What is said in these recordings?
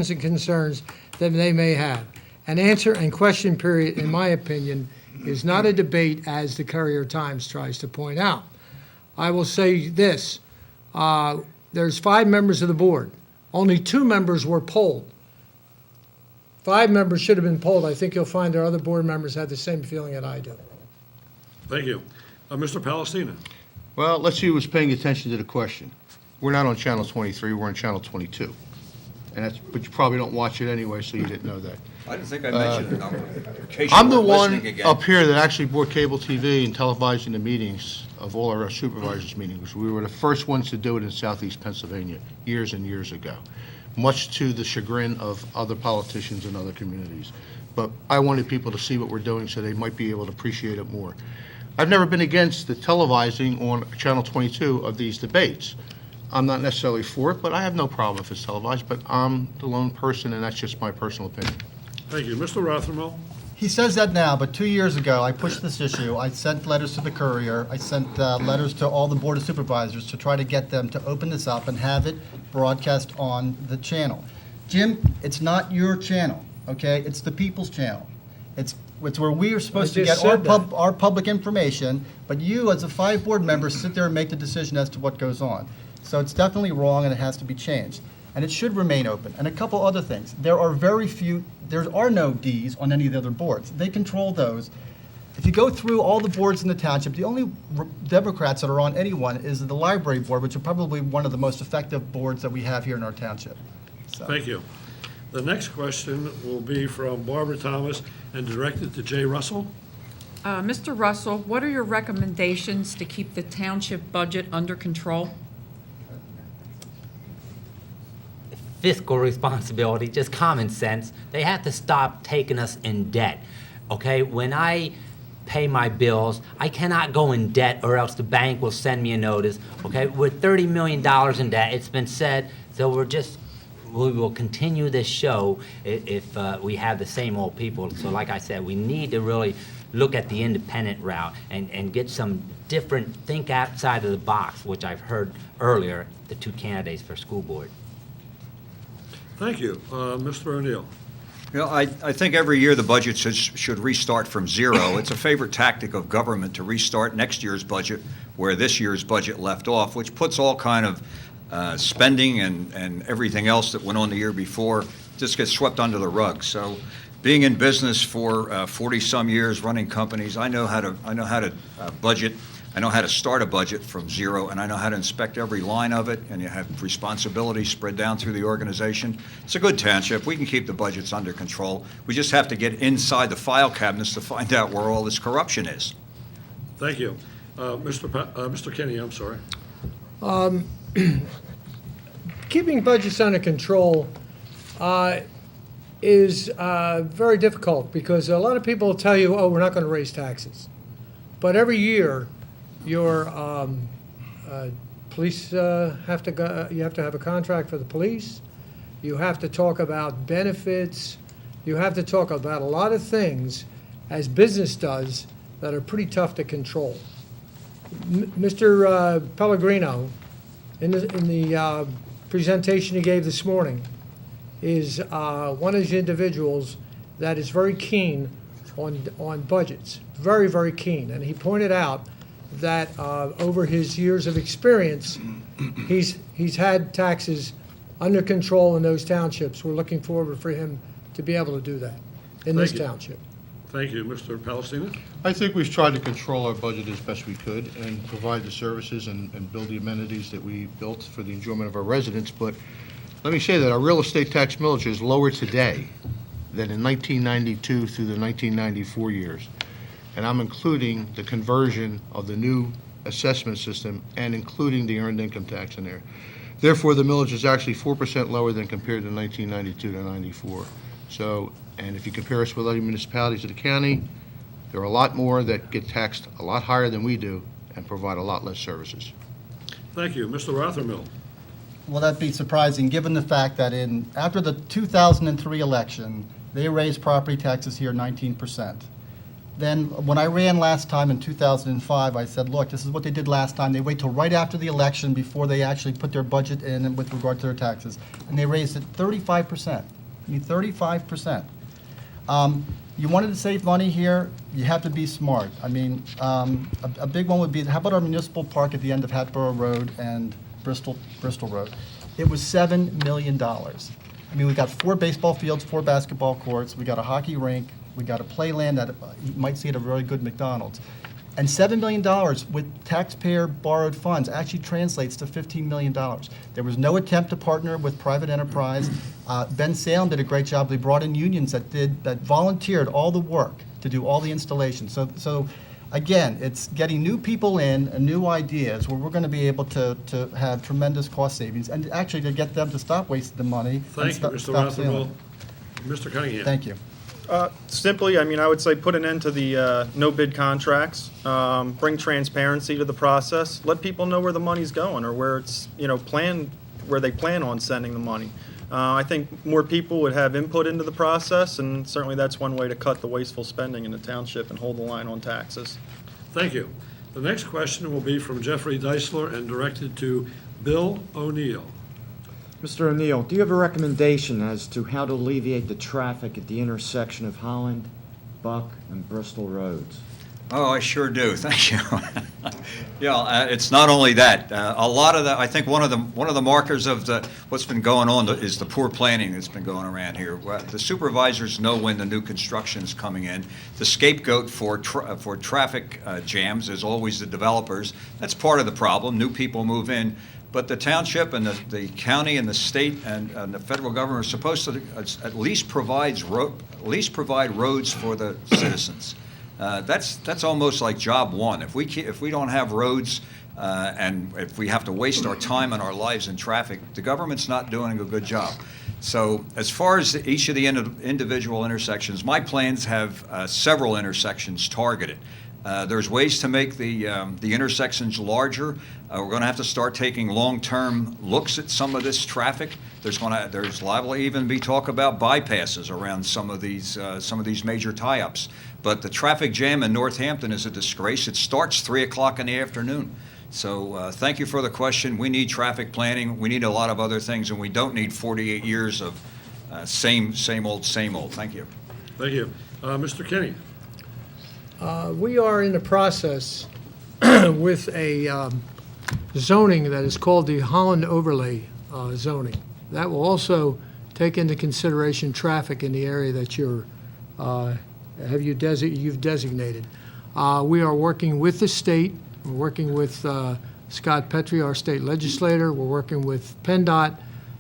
and concerns that they may have. An answer and question period, in my opinion, is not a debate, as the Courier Times tries to point out. I will say this, there's 5 members of the board. Only 2 members were polled. 5 members should have been polled. I think you'll find our other board members had the same feeling that I do. Thank you. Mr. Palestina. Well, let's see who was paying attention to the question. We're not on Channel 23, we're on Channel 22. But you probably don't watch it anyway, so you didn't know that. I didn't think I mentioned it. In case you I'm the weren't one listening again. up here that actually bought cable TV and televising the meetings of all our supervisors' meetings. We were the first ones to do it in southeast Pennsylvania years and years ago, much to the chagrin of other politicians in other communities. But I wanted people to see what we're doing so they might be able to appreciate it more. I've never been against the televising on Channel 22 of these debates. I'm not necessarily for it, but I have no problem if it's televised, but I'm the lone person, and that's just my personal opinion. Thank you. Mr. Rothermel. He says that now, but 2 years ago, I pushed this issue. I sent letters to the Courier. I sent letters to all the Board of Supervisors to try to get them to open this up and have it broadcast on the channel. Jim, it's not your channel, okay? It's the people's channel. It's where we are supposed to get our public information, but you, as a 5 board members, sit there and make the decision as to what goes on. So it's definitely wrong, and it has to be changed. And it should remain open. And a couple other things. There are no Ds on any of the other boards. They control those. If you go through all the boards in the township, the only Democrats that are on any one is the library board, which are probably one of the most effective boards that we have here in our township. So. Thank you. The next question will be from Barbara Thomas and directed to Jay Russell. Mr. Russell, what are your recommendations to keep the township budget under control? Fiscal responsibility, just common sense. They have to stop taking us in debt, okay? When I pay my bills, I cannot go in debt or else the bank will send me a notice, okay? We're $30 million in debt, it's been said, so we will continue this show if we have the same old people. So like I said, we need to really look at the independent route and get some different, think outside of the box, which I've heard earlier, the 2 candidates for school board. Thank you. Mr. O'Neill. You know, I think every year the budget should restart from zero. It's a favorite tactic of government to restart next year's budget where this year's budget left off, which puts all kind of spending and everything else that went on the year before just gets swept under the rug. So being in business for 40-some years, running companies, I know how to budget. I know how to start a budget from zero, and I know how to inspect every line of it, and you have responsibility spread down through the organization. It's a good township. We can keep the budgets under control. We just have to get inside the file cabinets to find out where all this corruption is. Thank you. Mr. Kinney, I'm sorry. Keeping budgets under control is very difficult because a lot of people will tell you, oh, we're not going to raise taxes. But every year, your police have to go, you have to have a contract for the police. You have to talk about benefits. You have to talk about a lot of things as business does that are pretty tough to control. Mr. Pellegrino, in the presentation he gave this morning, is one of those individuals that is very keen on budgets, very, very keen. And he pointed out that over his years of experience, he's had taxes under control in those townships. We're looking forward for him to be able to do that in this township. Thank you. Mr. Palestina? I think we've tried to control our budget as best we could and provide the services and build the amenities that we built for the enjoyment of our residents. But let me say that our real estate tax millage is lower today than in 1992 through the 1994 years. And I'm including the conversion of the new assessment system and including the earned income tax in there. Therefore, the millage is actually 4% lower than compared to 1992 to 94. So, and if you compare us with other municipalities of the county, there are a lot more that get taxed a lot higher than we do and provide a lot less services. Thank you. Mr. Rothermel? Will that be surprising, given the fact that after the 2003 election, they raised property taxes here 19%. Then, when I ran last time in 2005, I said, look, this is what they did last time. They wait till right after the election before they actually put their budget in with regard to their taxes. And they raised it 35%. I mean, 35%. You wanted to save money here, you have to be smart. I mean, a big one would be, how about our municipal park at the end of Hatboro Road and Bristol Road? It was $7 million. I mean, we got 4 baseball fields, 4 basketball courts, we got a hockey rink, we got a playland that you might see at a very good McDonald's. And $7 million with taxpayer borrowed funds actually translates to $15 million. There was no attempt to partner with private enterprise. Ben Salem did a great job. They brought in unions that volunteered all the work to do all the installations. So again, it's getting new people in and new ideas where we're going to be able to have tremendous cost savings and actually to get them to stop wasting the money. Thank you, Mr. Stop stealing. Rotherwell. Mr. Cunningham. Thank you. Simply, I mean, I would say put an end to the no-bid contracts, bring transparency to the process, let people know where the money's going or where it's, where they plan on sending the money. I think more people would have input into the process, and certainly that's one way to cut the wasteful spending in the township and hold the line on taxes. Thank you. The next question will be from Jeffrey Deisler and directed to Bill O'Neill. Mr. O'Neill, do you have a recommendation as to how to alleviate the traffic at the intersection of Holland, Buck, and Bristol Roads? Oh, I sure do. Thank you. It's not only that. A lot of that. I think one of the markers of what's been going on is the poor planning that's been going around here. The supervisors know when the new construction is coming in. The scapegoat for traffic jams is always the developers. That's part of the problem. New people move in. But the township and the county and the state and the federal government are supposed to at least provide roads for the citizens. That's almost like job one. If we don't have roads and if we have to waste our time and our lives in traffic, the government's not doing a good job. So as far as each of the individual intersections, my plans have several intersections targeted. There's ways to make the intersections larger. We're going to have to start taking long-term looks at some of this traffic. There's liable to even be talk about bypasses around some of these major tie-ups. But the traffic jam in Northampton is a disgrace. It starts 3 o'clock in the afternoon. So thank you for the question. We need traffic planning. We need a lot of other things, and we don't need 48 years of same old. Thank you. Thank you. Mr. Kenny. We are in the process with a zoning that is called the Holland Overlay zoning. That will also take into consideration traffic in the area that you've designated. We are working with the state. We're working with Scott Petrie, our state legislator. We're working with PennDOT,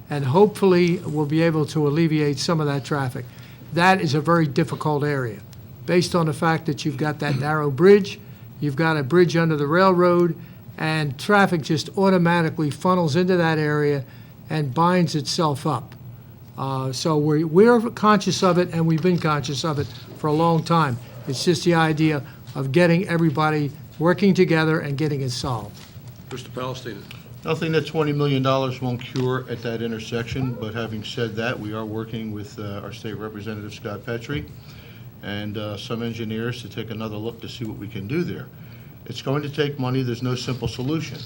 and hopefully we'll be able to alleviate some of that traffic. That is a very difficult area, based on the fact that you've got that narrow bridge, you've got a bridge under the railroad, and traffic just automatically funnels into that area and binds itself up. So we're conscious of it, and we've been conscious of it for a long time. It's just the idea of getting everybody working together and getting it solved. Mr. Palestina. Nothing that $20 million won't cure at that intersection, but having said that, we are working with our state representative, Scott Petrie, and some engineers to take another look to see what we can do there. It's going to take money. There's no simple solution.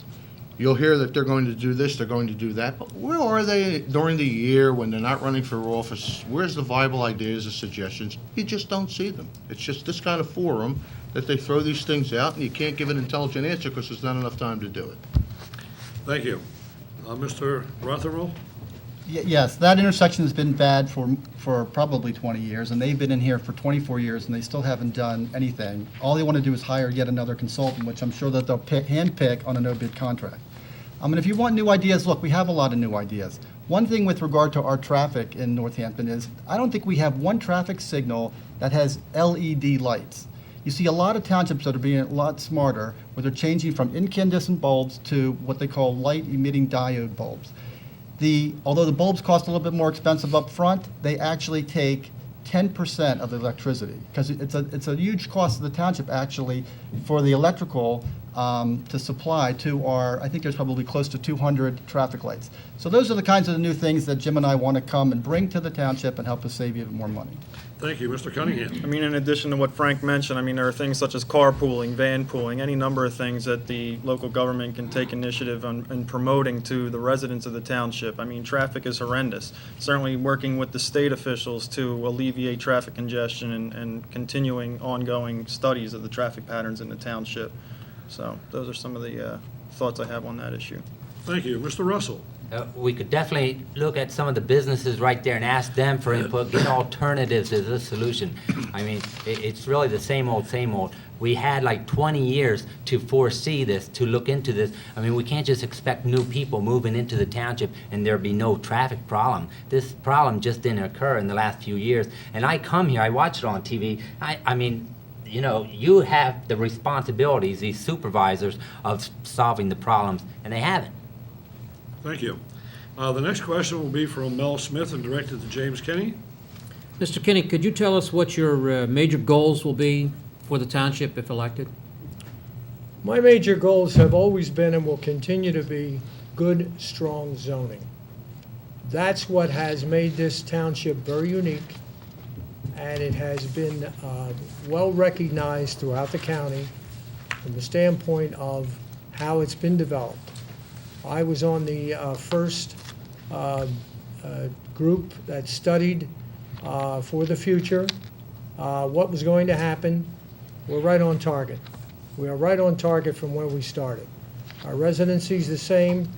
You'll hear that they're going to do this, they're going to do that, but where are they during the year when they're not running for office? Where's the viable ideas or suggestions? You just don't see them. It's just this kind of forum that they throw these things out, and you can't give an intelligent answer because there's not enough time to do it. Thank you. Mr. Rotherwell? Yes, that intersection has been bad for probably 20 years, and they've been in here for 24 years, and they still haven't done anything. All they want to do is hire yet another consultant, which I'm sure that they'll handpick on a no-bid contract. And if you want new ideas, look, we have a lot of new ideas. One thing with regard to our traffic in Northampton is I don't think we have one traffic signal that has LED lights. You see a lot of townships that are being a lot smarter, where they're changing from incandescent bulbs to what they call light-emitting diode bulbs. Although the bulbs cost a little bit more expensive up front, they actually take 10% of the electricity, because it's a huge cost to the township actually for the electrical to supply to our, I think there's probably close to 200 traffic lights. So those are the kinds of the new things that Jim and I want to come and bring to the township and help us save even more money. Thank you. Mr. Cunningham. I mean, in addition to what Frank mentioned, I mean, there are things such as carpooling, van pooling, any number of things that the local government can take initiative on in promoting to the residents of the township. I mean, traffic is horrendous. Certainly working with the state officials to alleviate traffic congestion and continuing ongoing studies of the traffic patterns in the township. So those are some of the thoughts I have on that issue. Thank you. Mr. Russell. We could definitely look at some of the businesses right there and ask them for input, get alternatives as a solution. I mean, it's really the same old, same old. We had like 20 years to foresee this, to look into this. I mean, we can't just expect new people moving into the township and there be no traffic problem. This problem just didn't occur in the last few years. And I come here, I watch it on TV. I mean, you know, you have the responsibilities, these supervisors, of solving the problems, and they haven't. Thank you. The next question will be from Mel Smith and directed to James Kinney. Mr. Kinney, could you tell us what your major goals will be for the township if elected? My major goals have always been and will continue to be good, strong zoning. That's what has made this township very unique, and it has been well recognized throughout the county from the standpoint of how it's been developed. I was on the first group that studied for the future what was going to happen. We're right on target. We are right on target from where we started. Our residency's the same.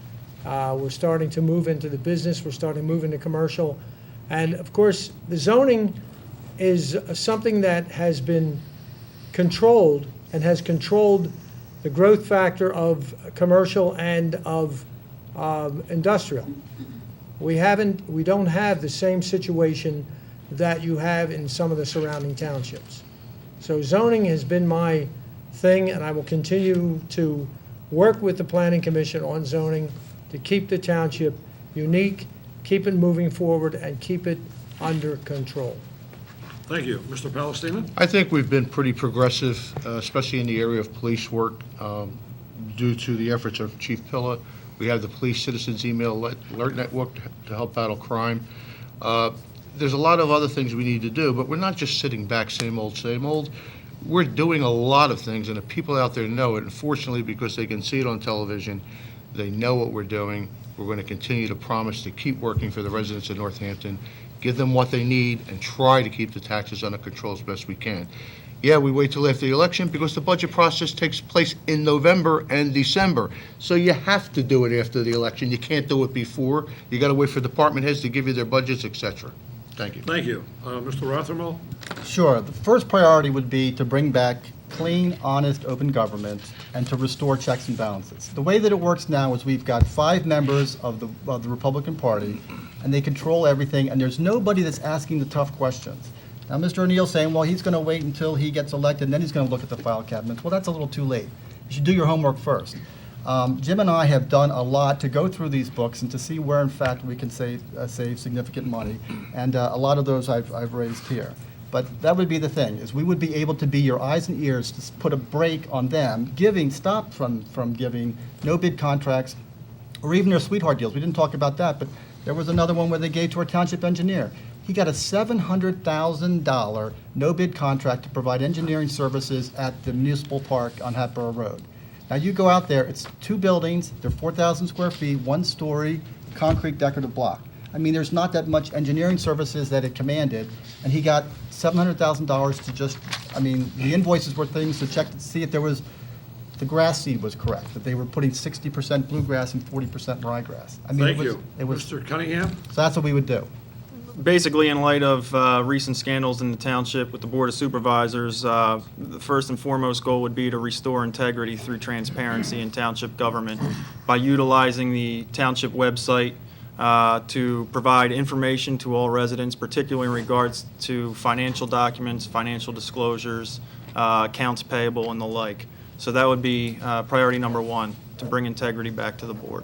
We're starting to move into the business. We're starting to move into commercial. And of course, the zoning is something that has been controlled and has controlled the growth factor of commercial and of industrial. We don't have the same situation that you have in some of the surrounding townships. So zoning has been my thing, and I will continue to work with the Planning Commission on zoning to keep the township unique, keep it moving forward, and keep it under control. Thank you. Mr. Palestina? I think we've been pretty progressive, especially in the area of police work, due to the efforts of Chief Pilla. We have the Police Citizens Email Alert Network to help battle crime. There's a lot of other things we need to do, but we're not just sitting back, same old, same old. We're doing a lot of things, and the people out there know it. Unfortunately, because they can see it on television, they know what we're doing. We're going to continue to promise to keep working for the residents of Northampton, give them what they need, and try to keep the taxes under control as best we can. Yeah, we wait till after the election because the budget process takes place in November and December. So you have to do it after the election. You can't do it before. You got to wait for department heads to give you their budgets, etc. Thank you. Thank you. Mr. Rothermel? Sure. The first priority would be to bring back clean, honest, open government and to restore checks and balances. The way that it works now is we've got 5 members of the Republican Party, and they control everything, and there's nobody that's asking the tough questions. Now, Mr. O'Neill's saying, well, he's going to wait until he gets elected, and then he's going to look at the file cabinets. Well, that's a little too late. You should do your homework first. Jim and I have done a lot to go through these books and to see where, in fact, we can save significant money, and a lot of those I've raised here. But that would be the thing, is we would be able to be your eyes and ears to put a brake on them, stop from giving no bid contracts, or even their sweetheart deals. We didn't talk about that, but there was another one where they gave to our township engineer. He got a $700,000 no-bid contract to provide engineering services at the municipal park on Hatboro Road. Now, you go out there, it's 2 buildings, they're 4,000 square feet, 1-story, concrete decorative block. I mean, there's not that much engineering services that it commanded, and he got $700,000 to just, I mean, the invoices were things to check to see if the grass seed was correct, that they were putting 60% bluegrass and 40% ryegrass. I mean, Thank you. Mr. Cunningham? So that's what we would do. Basically, in light of recent scandals in the township with the Board of Supervisors, the first and foremost goal would be to restore integrity through transparency in township government by utilizing the township website to provide information to all residents, particularly in regards to financial documents, financial disclosures, accounts payable, and the like. So that would be priority number 1, to bring integrity back to the board.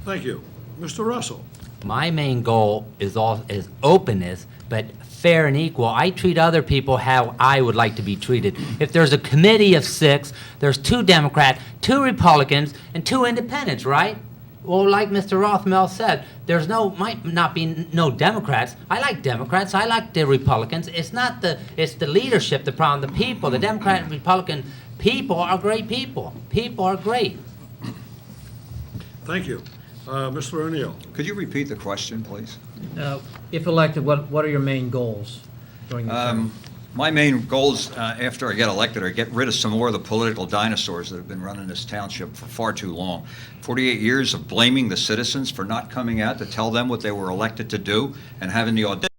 Thank you. Mr. Russell? My main goal is openness, but fair and equal. I treat other people how I would like to be treated. If there's a committee of 6, there's 2 Democrats, 2 Republicans, and 2 independents, right? Well, like Mr. Rothmel said, might not be no Democrats. I like Democrats. I like the Republicans. It's the leadership, the problem, the people. The Democrat and Republican people are great people. People are great. Thank you. Mr. O'Neill? Could you repeat the question, please? If elected, what are your main goals during the term? My main goals after I get elected are to get rid of some more of the political dinosaurs that have been running this township for far too long. 48 years of blaming the citizens for not coming out to tell them what they were elected to do and having the audacity